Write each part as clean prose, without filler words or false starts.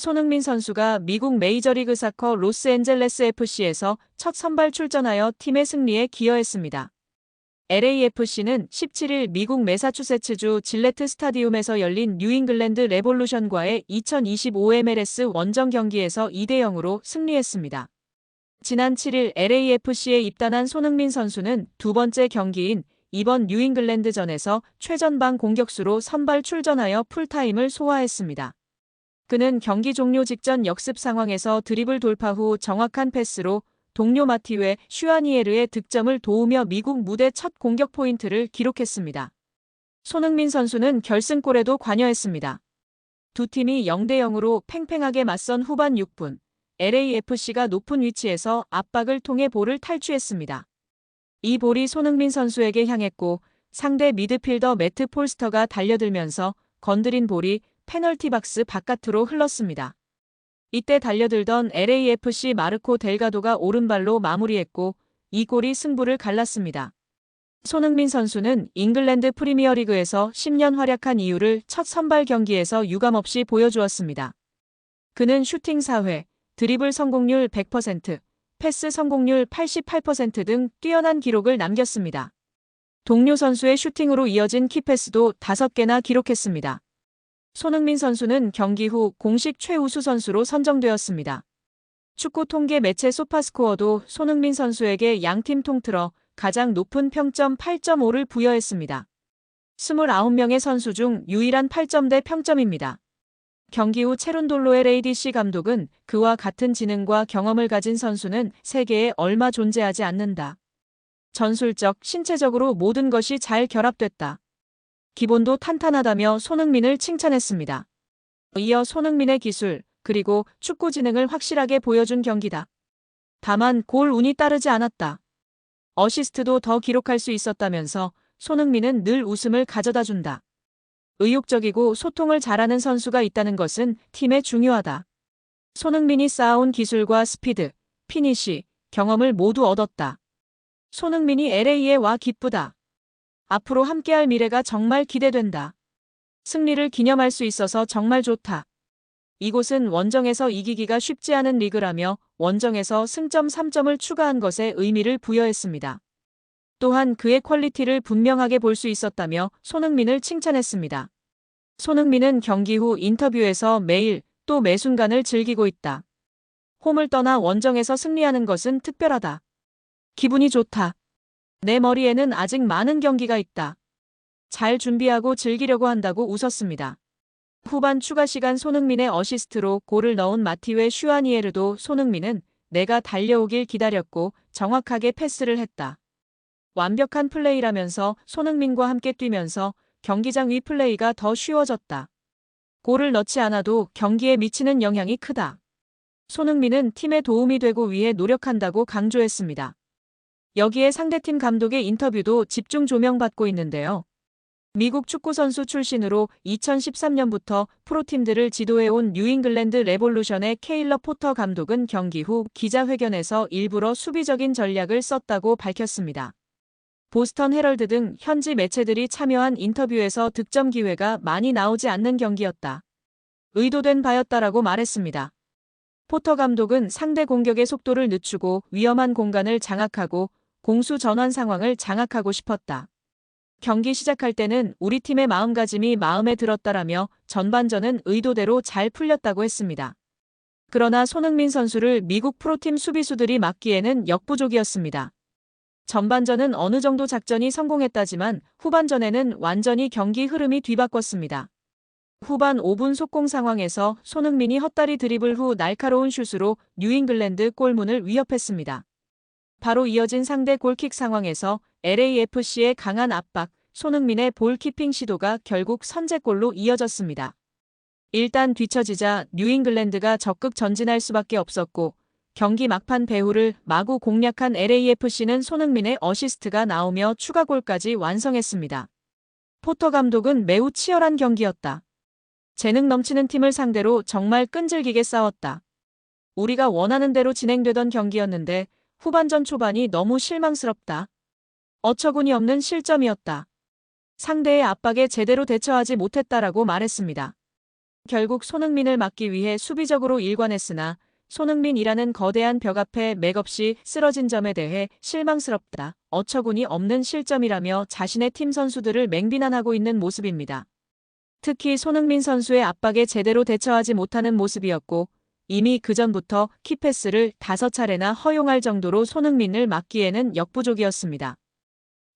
손흥민 선수가 미국 메이저리그 사커 로스앤젤레스 FC에서 첫 선발 출전하여 팀의 승리에 기여했습니다. LAFC는 17일 미국 매사추세츠주 질레트 스타디움에서 열린 뉴잉글랜드 레볼루션과의 2025 MLS 원정 경기에서 2대0으로 승리했습니다. 지난 7일 LAFC에 입단한 손흥민 선수는 두 번째 경기인 이번 뉴잉글랜드전에서 최전방 공격수로 선발 출전하여 풀타임을 소화했습니다. 그는 경기 종료 직전 역습 상황에서 드리블 돌파 후 정확한 패스로 동료 마티웨 슈아니에르의 득점을 도우며 미국 무대 첫 공격 포인트를 기록했습니다. 손흥민 선수는 결승골에도 관여했습니다. 두 팀이 0대0으로 팽팽하게 맞선 후반 6분, LAFC가 높은 위치에서 압박을 통해 볼을 탈취했습니다. 이 볼이 손흥민 선수에게 향했고 상대 미드필더 매트 폴스터가 달려들면서 건드린 볼이 페널티 박스 바깥으로 흘렀습니다. 이때 달려들던 LAFC 마르코 델가도가 오른발로 마무리했고 이 골이 승부를 갈랐습니다. 손흥민 선수는 잉글랜드 프리미어리그에서 10년 활약한 이유를 첫 선발 경기에서 유감없이 보여주었습니다. 그는 슈팅 4회, 드리블 성공률 100%, 패스 성공률 88% 등 뛰어난 기록을 남겼습니다. 동료 선수의 슈팅으로 이어진 키패스도 5개나 기록했습니다. 손흥민 선수는 경기 후 공식 최우수 선수로 선정되었습니다. 축구 통계 매체 소파스코어도 손흥민 선수에게 양팀 통틀어 가장 높은 평점 8.5를 부여했습니다. 29명의 선수 중 유일한 8점대 평점입니다. 경기 후 체룬돌로의 레이디시 감독은 그와 같은 지능과 경험을 가진 선수는 세계에 얼마 존재하지 않는다. 전술적, 신체적으로 모든 것이 잘 결합됐다. 기본도 탄탄하다며 손흥민을 칭찬했습니다. 이어 손흥민의 기술, 그리고 축구 지능을 확실하게 보여준 경기다. 다만 골 운이 따르지 않았다. 어시스트도 더 기록할 수 있었다면서 손흥민은 늘 웃음을 가져다 준다. 의욕적이고 소통을 잘하는 선수가 있다는 것은 팀에 중요하다. 손흥민이 쌓아온 기술과 스피드, 피니시, 경험을 모두 얻었다. 손흥민이 LA에 와 기쁘다. 앞으로 함께할 미래가 정말 기대된다. 승리를 기념할 수 있어서 정말 좋다. 이곳은 원정에서 이기기가 쉽지 않은 리그라며 원정에서 승점 3점을 추가한 것에 의미를 부여했습니다. 또한 그의 퀄리티를 분명하게 볼 수 있었다며 손흥민을 칭찬했습니다. 손흥민은 경기 후 인터뷰에서 매일 또 매 순간을 즐기고 있다. 홈을 떠나 원정에서 승리하는 것은 특별하다. 기분이 좋다. 내 머리에는 아직 많은 경기가 있다. 잘 준비하고 즐기려고 한다고 웃었습니다. 후반 추가 시간 손흥민의 어시스트로 골을 넣은 마티웨 슈아니에르도 손흥민은 내가 달려오길 기다렸고 정확하게 패스를 했다. 완벽한 플레이라면서 손흥민과 함께 뛰면서 경기장 위 플레이가 더 쉬워졌다. 골을 넣지 않아도 경기에 미치는 영향이 크다. 손흥민은 팀에 도움이 되고 위해 노력한다고 강조했습니다. 여기에 상대팀 감독의 인터뷰도 집중 조명받고 있는데요. 미국 축구선수 출신으로 2013년부터 프로팀들을 지도해온 뉴잉글랜드 레볼루션의 케일러 포터 감독은 경기 후 기자회견에서 일부러 수비적인 전략을 썼다고 밝혔습니다. 보스턴 헤럴드 등 현지 매체들이 참여한 인터뷰에서 득점 기회가 많이 나오지 않는 경기였다. 의도된 바였다라고 말했습니다. 포터 감독은 상대 공격의 속도를 늦추고 위험한 공간을 장악하고 공수 전환 상황을 장악하고 싶었다. 경기 시작할 때는 우리 팀의 마음가짐이 마음에 들었다라며 전반전은 의도대로 잘 풀렸다고 했습니다. 그러나 손흥민 선수를 미국 프로팀 수비수들이 막기에는 역부족이었습니다. 전반전은 어느 정도 작전이 성공했다지만 후반전에는 완전히 경기 흐름이 뒤바꿨습니다. 후반 5분 속공 상황에서 손흥민이 헛다리 드리블 후 날카로운 슛으로 뉴잉글랜드 골문을 위협했습니다. 바로 이어진 상대 골킥 상황에서 LAFC의 강한 압박, 손흥민의 볼키핑 시도가 결국 선제골로 이어졌습니다. 일단 뒤처지자 뉴잉글랜드가 적극 전진할 수밖에 없었고 경기 막판 배후를 마구 공략한 LAFC는 손흥민의 어시스트가 나오며 추가골까지 완성했습니다. 포터 감독은 매우 치열한 경기였다. 재능 넘치는 팀을 상대로 정말 끈질기게 싸웠다. 우리가 원하는 대로 진행되던 경기였는데 후반전 초반이 너무 실망스럽다. 어처구니 없는 실점이었다. 상대의 압박에 제대로 대처하지 못했다라고 말했습니다. 결국 손흥민을 막기 위해 수비적으로 일관했으나 손흥민이라는 거대한 벽 앞에 맥없이 쓰러진 점에 대해 실망스럽다. 어처구니 없는 실점이라며 자신의 팀 선수들을 맹비난하고 있는 모습입니다. 특히 손흥민 선수의 압박에 제대로 대처하지 못하는 모습이었고 이미 그전부터 키패스를 5차례나 허용할 정도로 손흥민을 막기에는 역부족이었습니다.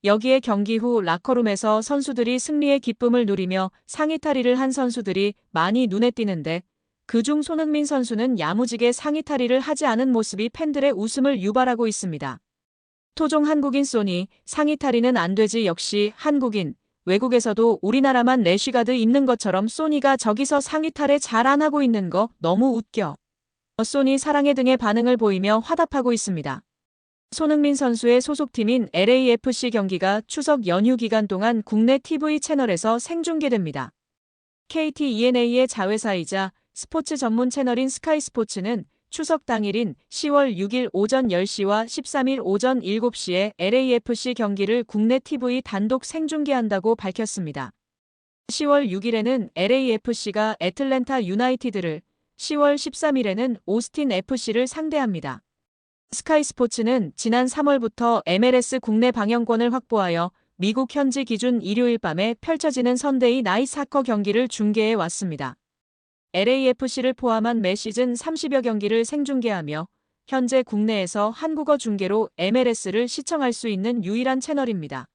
여기에 경기 후 라커룸에서 선수들이 승리의 기쁨을 누리며 상의 탈의를 한 선수들이 많이 눈에 띄는데 그중 손흥민 선수는 야무지게 상의 탈의를 하지 않은 모습이 팬들의 웃음을 유발하고 있습니다. 토종 한국인 소니, 상의 탈의는 안 되지. 역시 한국인, 외국에서도 우리나라만 래쉬가드 입는 것처럼 소니가 저기서 상의 탈의 잘 안 하고 있는 거 너무 웃겨. 소니 사랑해 등의 반응을 보이며 화답하고 있습니다. 손흥민 선수의 소속팀인 LAFC 경기가 추석 연휴 기간 동안 국내 TV 채널에서 생중계됩니다. KT ENA의 자회사이자 스포츠 전문 채널인 스카이스포츠는 추석 당일인 10월 6일 오전 10시와 13일 오전 7시에 LAFC 경기를 국내 TV 단독 생중계한다고 밝혔습니다. 10월 6일에는 LAFC가 애틀랜타 유나이티드를, 10월 13일에는 오스틴 FC를 상대합니다. 스카이스포츠는 지난 3월부터 MLS 국내 방영권을 확보하여 미국 현지 기준 일요일 밤에 펼쳐지는 선데이 나잇 사커 경기를 중계해 왔습니다. LAFC를 포함한 매 시즌 30여 경기를 생중계하며 현재 국내에서 한국어 중계로 MLS를 시청할 수 있는 유일한 채널입니다.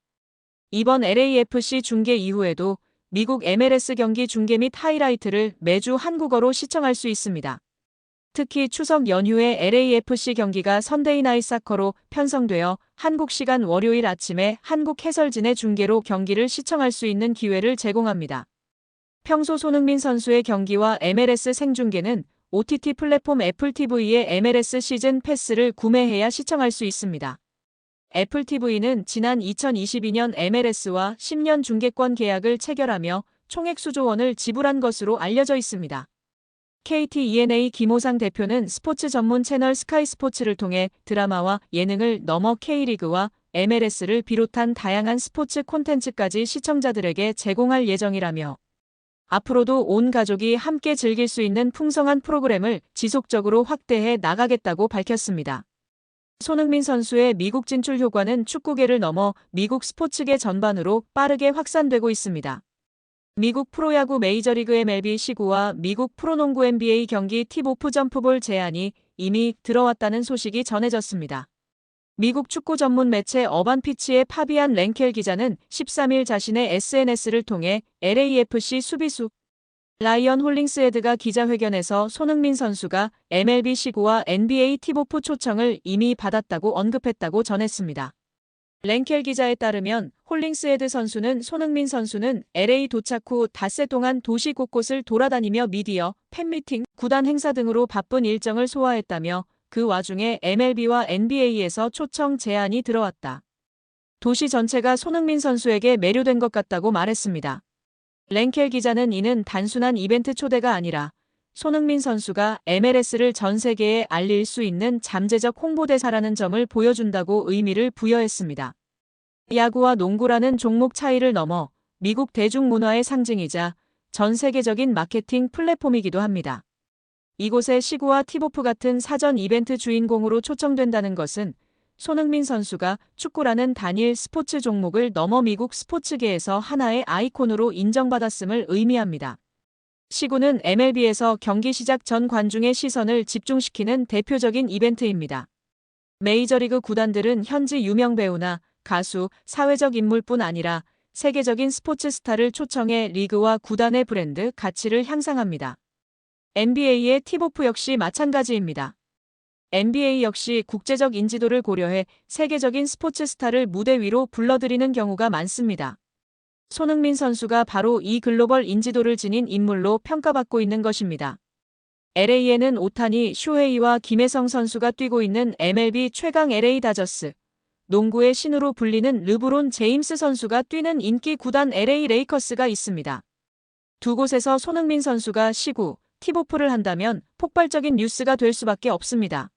이번 LAFC 중계 이후에도 미국 MLS 경기 중계 및 하이라이트를 매주 한국어로 시청할 수 있습니다. 특히 추석 연휴에 LAFC 경기가 선데이 나잇 사커로 편성되어 한국 시간 월요일 아침에 한국 해설진의 중계로 경기를 시청할 수 있는 기회를 제공합니다. 평소 손흥민 선수의 경기와 MLS 생중계는 OTT 플랫폼 애플TV의 MLS 시즌 패스를 구매해야 시청할 수 있습니다. 애플TV는 지난 2022년 MLS와 10년 중계권 계약을 체결하며 총액 수조 원을 지불한 것으로 알려져 있습니다. KT ENA 김호상 대표는 스포츠 전문 채널 스카이스포츠를 통해 드라마와 예능을 넘어 K리그와 MLS를 비롯한 다양한 스포츠 콘텐츠까지 시청자들에게 제공할 예정이라며 앞으로도 온 가족이 함께 즐길 수 있는 풍성한 프로그램을 지속적으로 확대해 나가겠다고 밝혔습니다. 손흥민 선수의 미국 진출 효과는 축구계를 넘어 미국 스포츠계 전반으로 빠르게 확산되고 있습니다. 미국 프로야구 메이저리그 MLB 시구와 미국 프로농구 NBA 경기 팁오프 점프볼 제한이 이미 들어왔다는 소식이 전해졌습니다. 미국 축구 전문 매체 어반피치의 파비안 랭켈 기자는 13일 자신의 SNS를 통해 LAFC 수비수 라이언 홀링스헤드가 기자회견에서 손흥민 선수가 MLB 시구와 NBA 팁오프 초청을 이미 받았다고 언급했다고 전했습니다. 랭켈 기자에 따르면 홀링스헤드 선수는 손흥민 선수는 LA 도착 후 닷새 동안 도시 곳곳을 돌아다니며 미디어, 팬미팅, 구단 행사 등으로 바쁜 일정을 소화했다며 그 와중에 MLB와 NBA에서 초청 제안이 들어왔다. 도시 전체가 손흥민 선수에게 매료된 것 같다고 말했습니다. 랭켈 기자는 이는 단순한 이벤트 초대가 아니라 손흥민 선수가 MLS를 전 세계에 알릴 수 있는 잠재적 홍보대사라는 점을 보여준다고 의미를 부여했습니다. 야구와 농구라는 종목 차이를 넘어 미국 대중문화의 상징이자 전 세계적인 마케팅 플랫폼이기도 합니다. 이곳에 시구와 팁오프 같은 사전 이벤트 주인공으로 초청된다는 것은 손흥민 선수가 축구라는 단일 스포츠 종목을 넘어 미국 스포츠계에서 하나의 아이콘으로 인정받았음을 의미합니다. 시구는 MLB에서 경기 시작 전 관중의 시선을 집중시키는 대표적인 이벤트입니다. 메이저리그 구단들은 현지 유명 배우나 가수, 사회적 인물뿐 아니라 세계적인 스포츠 스타를 초청해 리그와 구단의 브랜드 가치를 향상합니다. NBA의 팁오프 역시 마찬가지입니다. NBA 역시 국제적 인지도를 고려해 세계적인 스포츠 스타를 무대 위로 불러들이는 경우가 많습니다. 손흥민 선수가 바로 이 글로벌 인지도를 지닌 인물로 평가받고 있는 것입니다. LA에는 오타니, 쇼헤이와 김혜성 선수가 뛰고 있는 MLB 최강 LA 다저스, 농구의 신으로 불리는 르브론 제임스 선수가 뛰는 인기 구단 LA 레이커스가 있습니다. 두 곳에서 손흥민 선수가 시구, 팁오프를 한다면 폭발적인 뉴스가 될 수밖에 없습니다.